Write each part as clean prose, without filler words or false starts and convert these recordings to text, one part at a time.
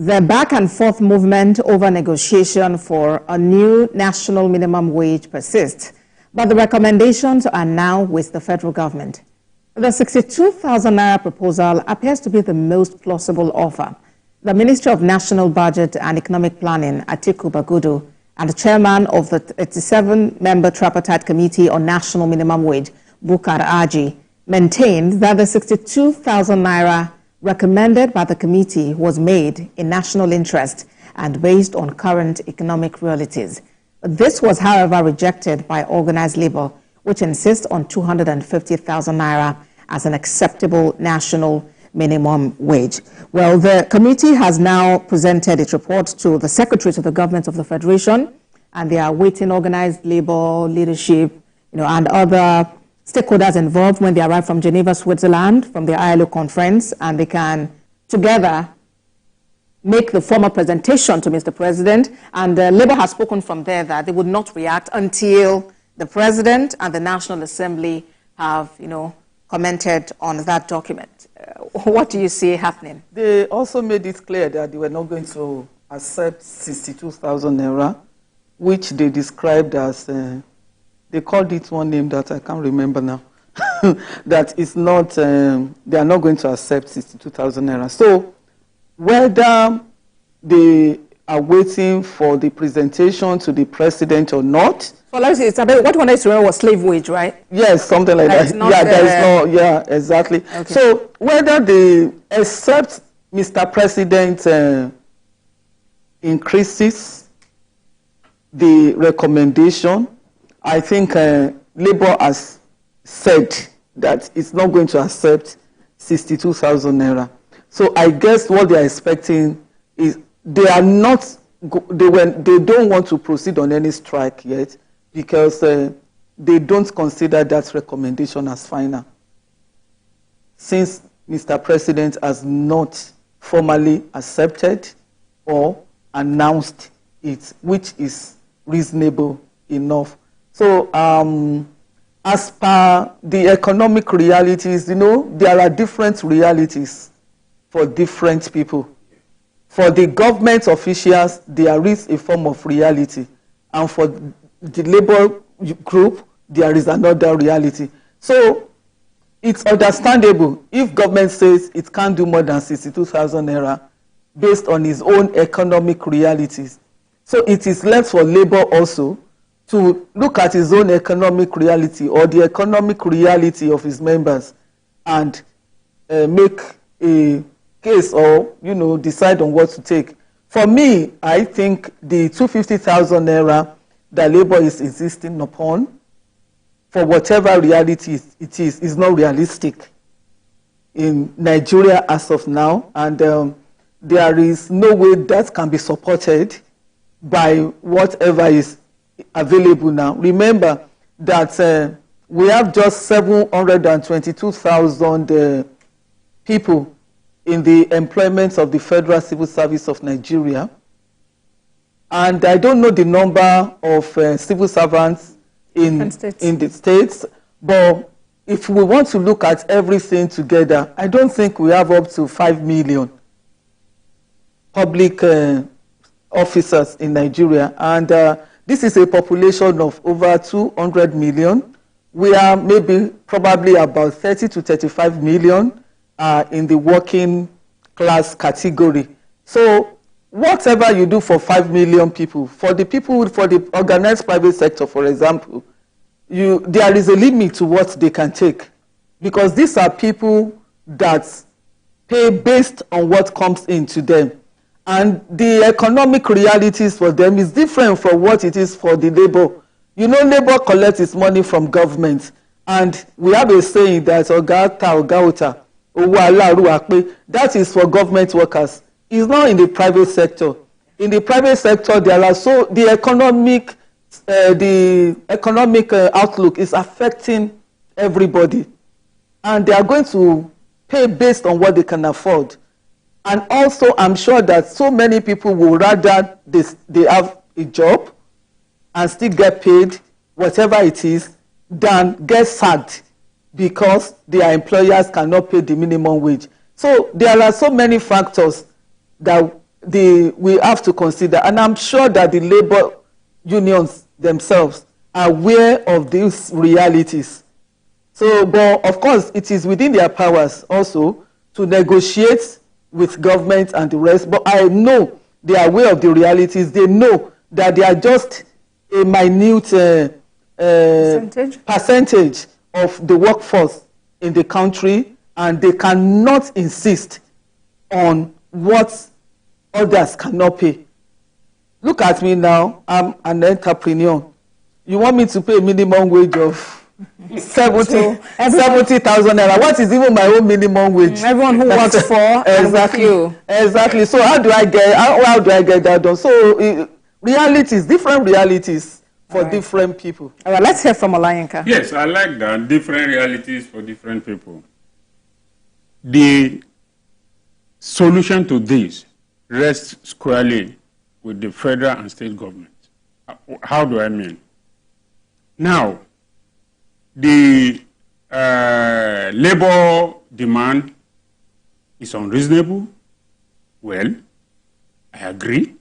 The back and forth movement over negotiation for a new national minimum wage persists, but the recommendations are now with the federal government. The 62,000 naira proposal appears to be the most plausible offer. The Ministry of National Budget and Economic Planning, Atiku Bagudu, and the chairman of the 87-member Tripartite Committee on National Minimum Wage, BukarAji, maintained that the 62,000 naira recommended by the committee was made in national interest and based on current economic realities. This was, however, rejected by Organised Labour, which insists on 250,000 naira as an acceptable national minimum wage. Well, the committee has now presented its report to the Secretary to the Government of the Federation, and they are awaiting Organised Labour leadership, and other stakeholders involved when they arrive from Geneva, Switzerland, from the ILO conference, and they can together make the formal presentation to Mr. President. And Labour has spoken from there that they would not react until the President and the National Assembly have, commented on that document. What do you see happening? They also made it clear that they were not going to accept 62,000 naira, which they described as, they called it one name that I can't remember now, that is not, they are not going to accept 62,000 naira. So whether they are waiting for the presentation to the President or not. So let's say, what one is to remember was slave wage, right? Yes, something like that. Yeah, there is no, yeah, exactly. Okay. So whether they accept Mr. President increases the recommendation, I think Labour has said that it's not going to accept 62,000 naira. So I guess what they are expecting is they are not, they don't want to proceed on any strike yet because they don't consider that recommendation as final. Since Mr. President has not formally accepted or announced it, which is reasonable enough. So as per the economic realities, there are different realities for different people. For the government officials, there is a form of reality. And for the Labour group, there is another reality. So it's understandable if government says it can't do more than 62,000 naira based on its own economic realities. So it is left for Labour also to look at his own economic reality or the economic reality of his members and make a case or, decide on what to take. For me, I think the 250,000 naira that Labour is insisting upon, for whatever reality it is not realistic in Nigeria as of now. And there is no way that can be supported by whatever is available now. Remember that we have just 722,000 people in the employment of the Federal Civil Service of Nigeria. And I don't know the number of civil servants in the states, but if we want to look at everything together, I don't think we have up to 5 million public officers in Nigeria. And this is a population of over 200 million. We are probably about 30 to 35 million in the working class category. So whatever you do for 5 million people, for the organized private sector, for example, there is a limit to what they can take, because these are people that pay based on what comes into them. And the economic realities for them is different from what it is for the Labour. Labour collects its money from government. And we have a saying that that is for government workers. It's not in the private sector. In the private sector, the economic outlook is affecting everybody. And they are going to pay based on what they can afford. And also, I'm sure that so many people will rather they have a job and still get paid, whatever it is, than get sacked because their employers cannot pay the minimum wage. So there are so many factors that we have to consider, and I'm sure that the labor unions themselves are aware of these realities. So, but of course, it is within their powers also to negotiate with government and the rest. But I know they are aware of the realities. They know that they are just a minute percentage of the workforce in the country, and they cannot insist on what others cannot pay. Look at me now. I'm an entrepreneur. You want me to pay a minimum wage of 70,000 naira? What is even my own minimum wage? Everyone who works for exactly, you. Exactly. So how do I get that done? So realities, different realities for different people. All right, let's hear from Olayinka. Yes, I like that. Different realities for different people. The solution to this rests squarely with the federal and state government. How do I mean? Now, the labor demand is unreasonable. Well, I agree.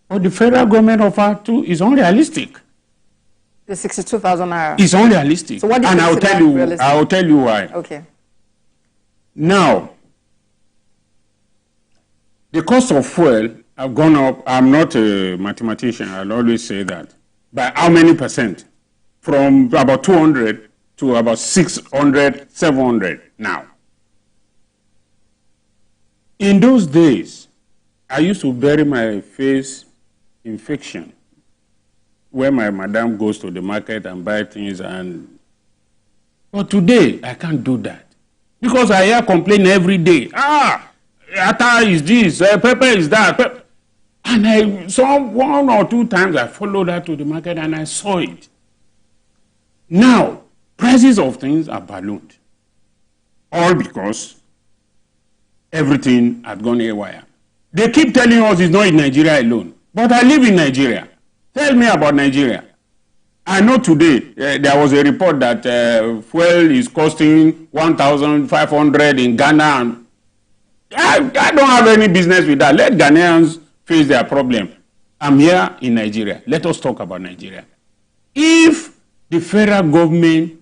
What the federal government offer too is unrealistic. The 62,000 naira. It's unrealistic. So what do you and I'll tell you why. Okay. Now, the cost of fuel have gone up. I'm not a mathematician. I'll always say that. By how many percent? From about 200 to about 600, 700 now. In those days, I used to bury my face in fiction, where my madam goes to the market and buy things. But today, I can't do that. Because I hear complaint every day. Ata is this, pepper is that. And I saw 1 or 2 times, I followed her to the market and I saw it. Now, prices of things are ballooned. All because everything had gone haywire. They keep telling us it's not in Nigeria alone. But I live in Nigeria. Tell me about Nigeria. I know today there was a report that fuel is costing 1,500 in Ghana. I don't have any business with that. Let Ghanaians face their problem. I'm here in Nigeria. Let us talk about Nigeria. If the federal government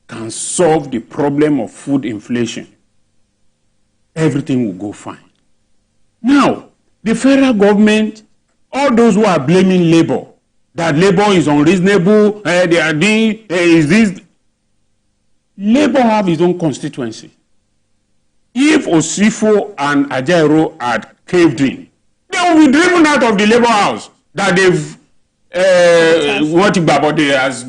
can solve the problem of food inflation, everything will go fine. Now, the federal government, all those who are blaming labor, that labor is unreasonable, they are doing, is this. Labor have its own constituency. If Osifo and Ajaero had caved in, they will be driven out of the labor house that they've, as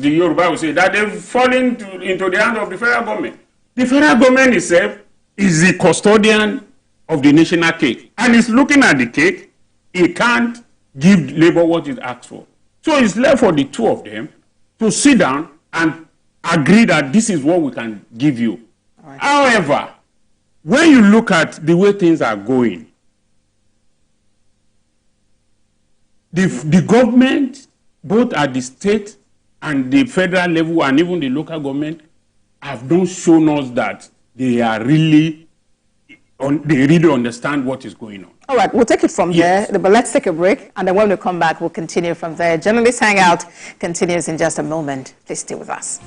the Yoruba will say, that they've fallen into the hand of the federal government. The federal government itself is the custodian of the national cake. And it's looking at the cake, it can't give labor what it asks for. So it's left for the two of them to sit down and agree that this is what we can give you. Right. However, when you look at the way things are going, the government, both at the state and the federal level and even the local government, have not shown us that they are really understand what is going on. All right, we'll take it from there, but let's take a break, and then when we come back, we'll continue from there. Journalist Hangout continues in just a moment. Please stay with us.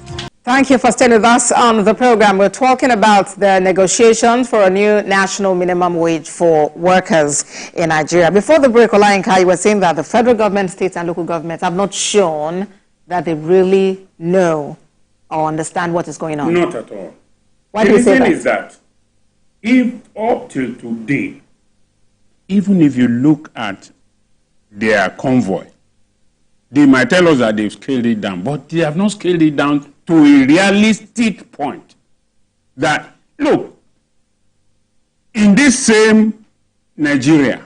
Thank you for staying with us on the program. We're talking about the negotiations for a new national minimum wage for workers in Nigeria. Before the break, Olayinka, you were saying that the federal government, states, and local governments have not shown that they really know or understand what is going on. Not at all. Why do you say that? The reason is that if up till today, even if you look at their convoy, they might tell us that they've scaled it down, but they have not scaled it down to a realistic point. That, look, in this same Nigeria,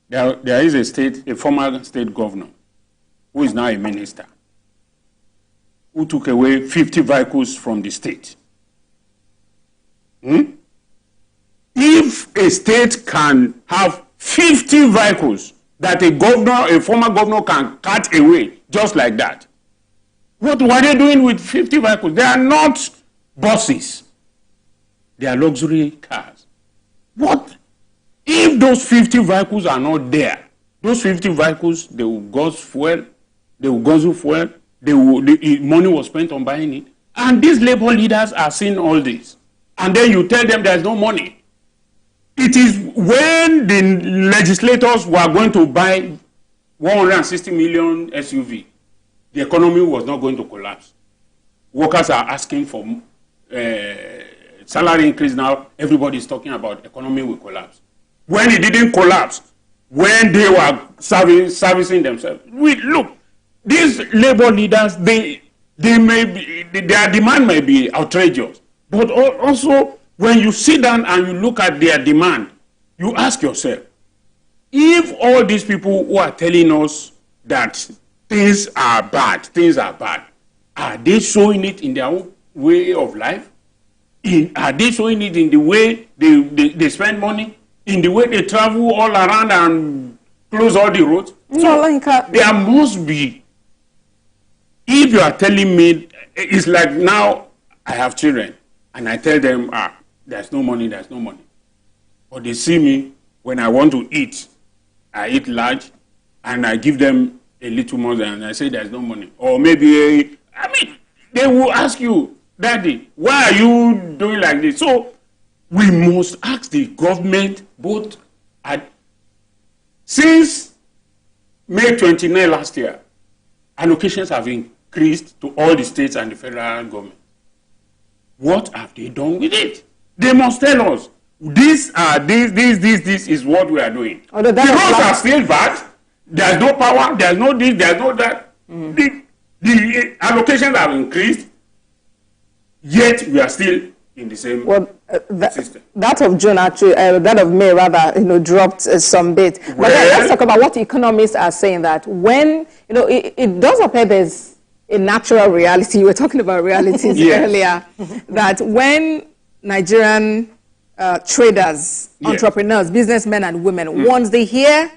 there is a former state governor, who is now a minister, who took away 50 vehicles from the state. If a state can have 50 vehicles that a former governor can cut away just like that, what were they doing with 50 vehicles? They are not buses. They are luxury cars. What If those 50 vehicles are not there, those 50 vehicles, they will guzzle fuel, the money was spent on buying it. And these labor leaders are seeing all this. And then you tell them there's no money. It is when the legislators were going to buy 160 million SUV, the economy was not going to collapse. Workers are asking for salary increase now. Everybody is talking about economy will collapse. When it didn't collapse, when they were servicing themselves, look, these labor leaders, their demand may be outrageous, but also when you sit down and you look at their demand, you ask yourself, if all these people who are telling us that things are bad, are they showing it in their own way of life? Are they showing it in the way they spend money? In the way they travel all around and close all the roads? So there must be, if you are telling me, it's like now I have children and I tell them, there's no money. But they see me when I want to eat, I eat large and I give them a little more and I say there's no money. Or maybe, they will ask you, Daddy, why are you doing like this? So we must ask the government both since May 29 last year, allocations have increased to all the states and the federal government. What have they done with it? They must tell us. This is what we are doing. The roads are still bad. There's no power. There's no this. There's no that. The allocations have increased. Yet we are still in the same system. That of June actually, that of May rather, dropped some bit. But let's talk about what economists are saying, that when, it does appear there's a natural reality. You were talking about realities earlier, that when Nigerian traders, entrepreneurs, businessmen and women, once they hear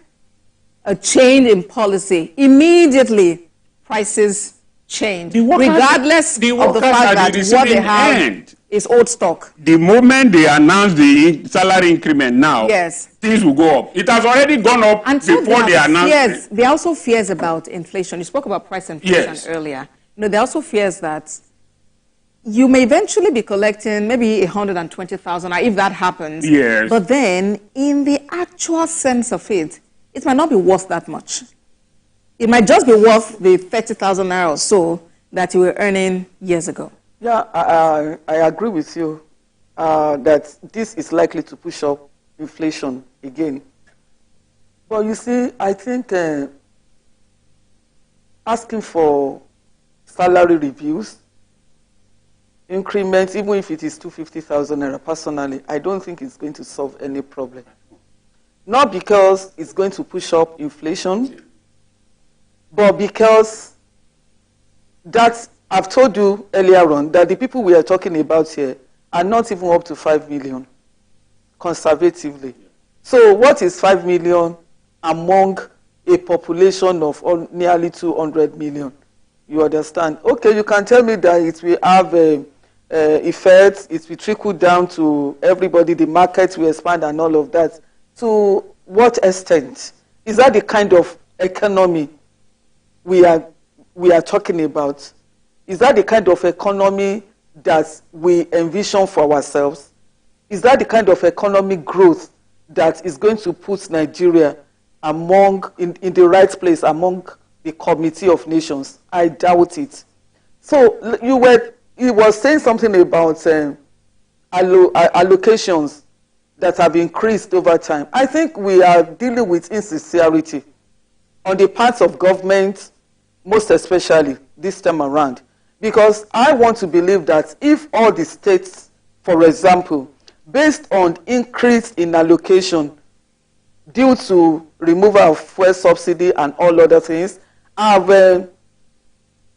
a change in policy, immediately prices change, regardless of the fact that what they have is old stock. The moment they announce the salary increment now, things will go up. It has already gone up and before they announced it. There are also fears about inflation. You spoke about price inflation earlier. There are also fears that you may eventually be collecting maybe 120,000, if that happens. But then, in the actual sense of it, it might not be worth that much. It might just be worth the 30,000 naira or so that you were earning years ago. Yeah, I agree with you that this is likely to push up inflation again. But you see, I think asking for salary reviews, increments, even if it is 250,000 naira, personally, I don't think it's going to solve any problem. Not because it's going to push up inflation, but because I've told you earlier on that the people we are talking about here are not even up to 5 million, conservatively. So what is 5 million among a population of nearly 200 million? You understand? Okay, you can tell me that it will have effects, it will trickle down to everybody, the market will expand and all of that. To what extent? Is that the kind of economy we are talking about? Is that the kind of economy that we envision for ourselves? Is that the kind of economic growth that is going to put Nigeria in the right place among the Committee of Nations? I doubt it. So you were saying something about allocations that have increased over time. I think we are dealing with insincerity on the part of government, most especially this time around. Because I want to believe that if all the states, for example, based on increase in allocation due to removal of fuel subsidy and all other things, have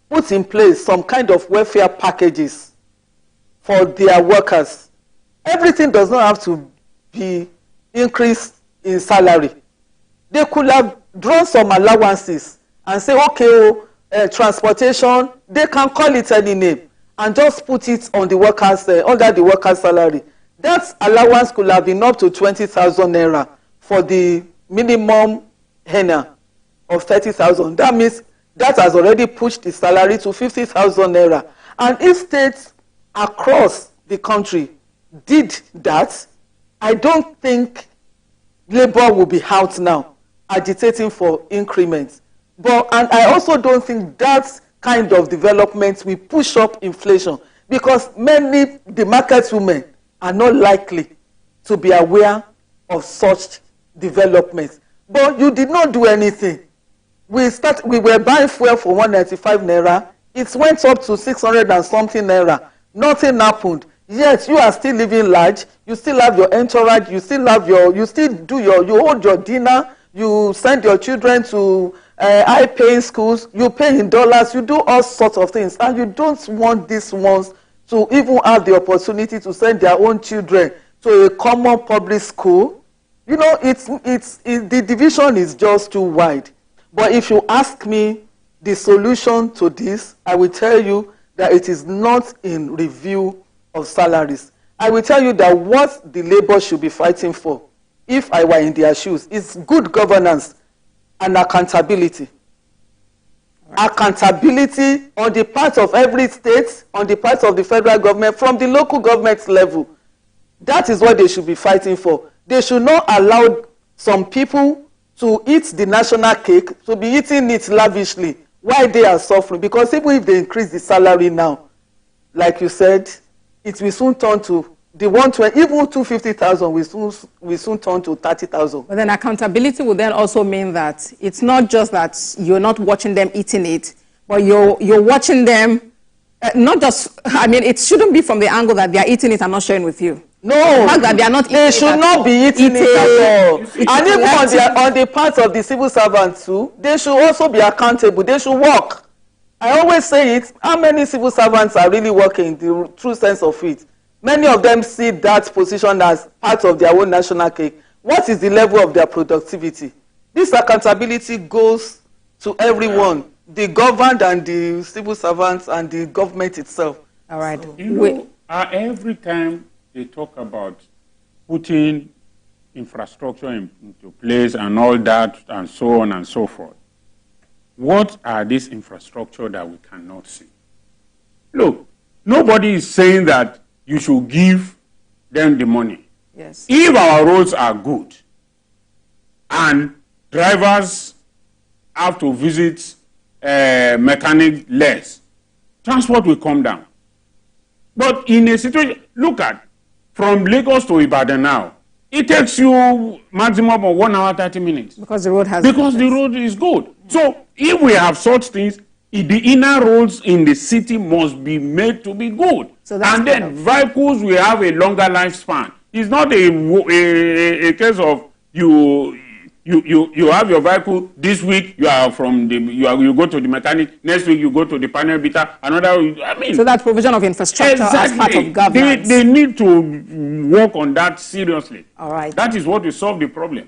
put in place some kind of welfare packages for their workers, everything does not have to be increased in salary. They could have drawn some allowances and say, okay, transportation, they can call it any name and just put it on the workers, under the workers' salary. That allowance could have been up to 20,000 naira for the minimum earner of 30,000. That means that has already pushed the salary to 50,000 naira. And if states across the country did that, I don't think Labour will be out now agitating for increments. And I also don't think that kind of development will push up inflation, because the market women are not likely to be aware of such developments. But you did not do anything. We were buying fuel for 195 naira. It went up to 600 and something naira. Nothing happened. Yet you are still living large. You still have your entourage. You still hold your dinner. You send your children to high-paying schools. You pay in dollars. You do all sorts of things, and you don't want these ones to even have the opportunity to send their own children to a common public school. You know, the division is just too wide. But if you ask me the solution to this, I will tell you that it is not in review of salaries. I will tell you that what the Labour should be fighting for, if I were in their shoes, is good governance and accountability. Right. Accountability on the part of every state, on the part of the federal government, from the local government level. That is what they should be fighting for. They should not allow some people to eat the national cake, to be eating it lavishly while they are suffering. Because even if they increase the salary now, like you said, it will soon turn to the 120, even 250,000 will soon turn to 30,000. But then accountability will then also mean that it's not just that you're not watching them eating it, but you're watching them, not just, I mean, it shouldn't be from the angle that they are eating it and not sharing with you. No, the fact that they are not eating they should not be eating it at all. And even on the part of the civil servants too, they should also be accountable. They should work. I always say it, how many civil servants are really working, the true sense of it? Many of them see that position as part of their own national cake. What is the level of their productivity? This accountability goes to everyone, the governed and the civil servants and the government itself. All right. So, you know, every time they talk about putting infrastructure into place and all that and so on and so forth, what are these infrastructure that we cannot see? Look, nobody is saying that you should give them the money. Yes. If our roads are good and drivers have to visit mechanic less, transport will come down. But in a situation, look at, from Lagos to Ibadan now, it takes you maximum of 1 hour 30 minutes. Because the road has... Because the road is good. So if we have such things, the inner roads in the city must be made to be good. So and then vehicles will have a longer lifespan. It's not a case of you have your vehicle this week, you go to the mechanic, next week you go to the panel beater, another, I mean. So that provision of infrastructure exactly. as part of governance. They need to work on that seriously. All right. That is what will solve the problem.